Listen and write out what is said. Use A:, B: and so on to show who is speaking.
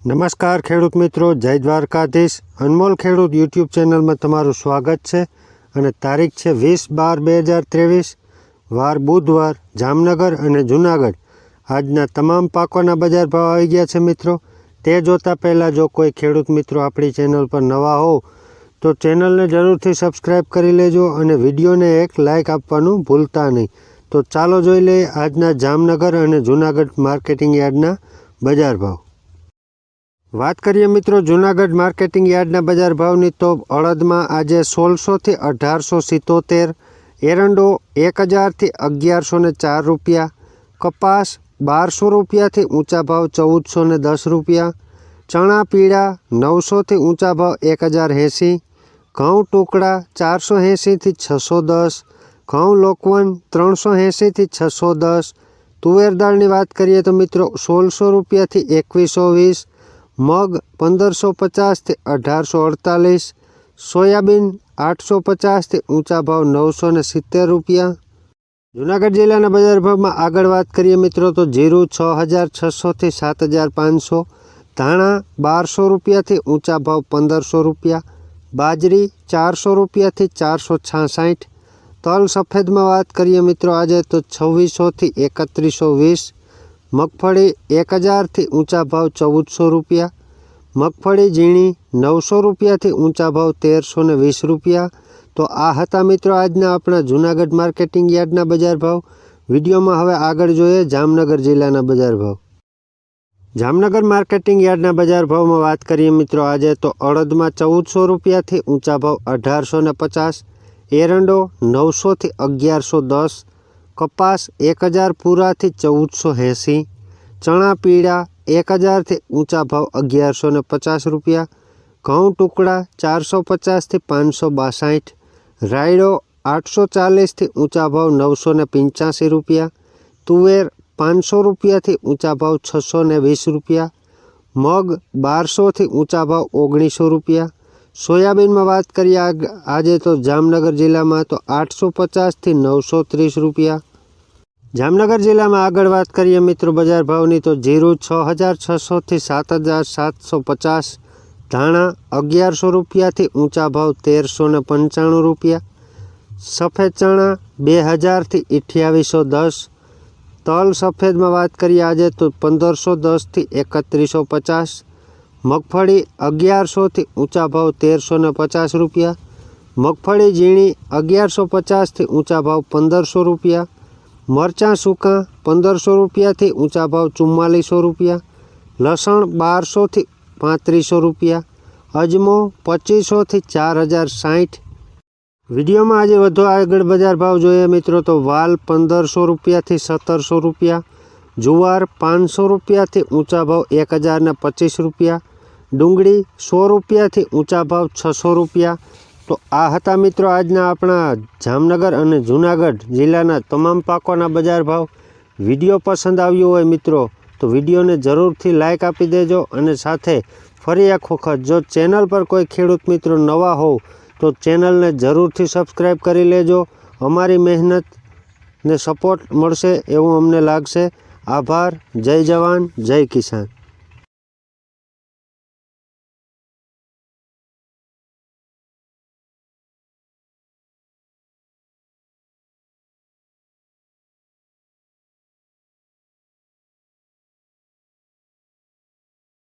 A: નમસ્કાર ખેડૂત મિત્રો, જય દ્વારકાધીશ। અનમોલ ખેડૂત યુટ્યુબ ચેનલમાં તમારું સ્વાગત છે અને તારીખ છે 20/12/2023, વાર બુધવાર। જામનગર અને જૂનાગઢ આજના તમામ પાકોના બજાર ભાવ આવી ગયા છે મિત્રો। તે જોતાં પહેલાં જો કોઈ ખેડૂત મિત્રો આપણી ચેનલ પર નવા હો તો ચેનલને જરૂરથી સબસ્ક્રાઈબ કરી લેજો અને વિડીયોને એક લાઇક આપવાનું ભૂલતા નહીં। તો ચાલો જોઈ લઈએ આજના જામનગર અને જૂનાગઢ માર્કેટિંગ યાર્ડના બજાર ભાવ। વાત કરીએ મિત્રો જૂનાગઢ માર્કેટિંગ યાર્ડના બજાર ભાવની તો અડદમાં આજે 1600 થી 1877, એરંડો 1000 થી 1104 રૂપિયા, કપાસ 1200 રૂપિયાથી ઊંચા ભાવ 1410 રૂપિયા, ચણા પીળા 900 થી ઊંચા ભાવ 1080, ઘઉં ટુકડા 480 થી 610, ઘઉં લોકવન 380 થી 610, તુવેર દાળની વાત કરીએ તો મિત્રો 1600 રૂપિયાથી 2120, મગ 1550 થી 1848, સોયાબીન 850 થી ઊંચા ભાવ 970 રૂપિયા। જૂનાગઢ જિલ્લાના બજાર ભાવમાં આગળ વાત કરીએ મિત્રો તો જીરું 6600 થી 7500, ધાણા 1200 રૂપિયાથી ઊંચા ભાવ 1500 રૂપિયા, બાજરી 400 રૂપિયાથી 466, તલ સફેદમાં વાત કરીએ મિત્રો આજે તો 2600 થી 3120, મગફળી 1000 થી ઊંચા ભાવ 1400 રૂપિયા, મગફળી ઝીણી 900 રૂપિયાથી ઊંચા ભાવ 1320 રૂપિયા। તો આ હતા મિત્રો આજના આપણા જૂનાગઢ માર્કેટિંગ યાર્ડના બજાર ભાવ। વિડીયોમાં હવે આગળ જોઈએ જામનગર જિલ્લાના બજાર ભાવ। જામનગર માર્કેટિંગ યાર્ડના બજાર ભાવમાં વાત કરીએ મિત્રો આજે તો અડદમાં 1400 રૂપિયાથી ઊંચા ભાવ 1850, એરંડો 900 થી 1110, કપાસ 1000 પૂરાથી 1480, ચણા પીળા 1000 થી ઊંચા ભાવ 1150 રૂપિયા, ઘઉં ટુકડા 450 થી 562, રાયડો 840 થી ઊંચા ભાવ 985 રૂપિયા, તુવેર 500 રૂપિયાથી ઊંચા ભાવ 620 રૂપિયા, મગ 1200 થી ઊંચા ભાવ 1900 રૂપિયા। સોયાબીનમાં વાત કરીએ આજે તો જામનગર જિલ્લામાં તો 850 થી 930 રૂપિયા। જામનગર જિલ્લામાં આગળ વાત કરીએ મિત્રો બજાર ભાવની તો જીરું 6600 થી 7750, ધાણા 1100 રૂપિયાથી ઊંચા ભાવ 1395 રૂપિયા, સફેદ ચણા 2000 થી 2810, તલ સફેદમાં વાત કરીએ આજે તો 1510 થી 3150, મગફળી 1100 થી ઊંચા ભાવ 1350 રૂપિયા, મગફળી ઝીણી 1150 થી ઊંચા ભાવ 1500 રૂપિયા, મરચાં સૂકાં 1500 રૂપિયાથી ઊંચા ભાવ 4400 રૂપિયા, લસણ 1200 થી 3500 રૂપિયા, અજમો 2500 થી 4060। વિડીયોમાં આજે વધુ આગળ બજાર ભાવ જોઈએ મિત્રો તો વાલ 1500 રૂપિયાથી 1700 રૂપિયા, જુવાર 500 રૂપિયાથી ઊંચા ભાવ 1025 રૂપિયા, ડુંગળી 100 રૂપિયાથી ઊંચા ભાવ 600 રૂપિયા। તો આ હતા મિત્રો આજના આપણા જામનગર અને જૂનાગઢ જિલ્લાના તમામ પાકોના બજાર ભાવ। વિડીયો પસંદ આવ્યો હોય મિત્રો તો વિડીયોને જરૂરથી લાઇક આપી દેજો અને સાથે ફરી એક વખત જો ચેનલ પર કોઈ ખેડૂત મિત્રો નવા હોવ તો ચેનલને જરૂરથી સબસ્ક્રાઈબ કરી લેજો। અમારી મહેનતને સપોર્ટ મળશે એવું અમને લાગશે। આભાર। જય જવાન, જય કિસાન।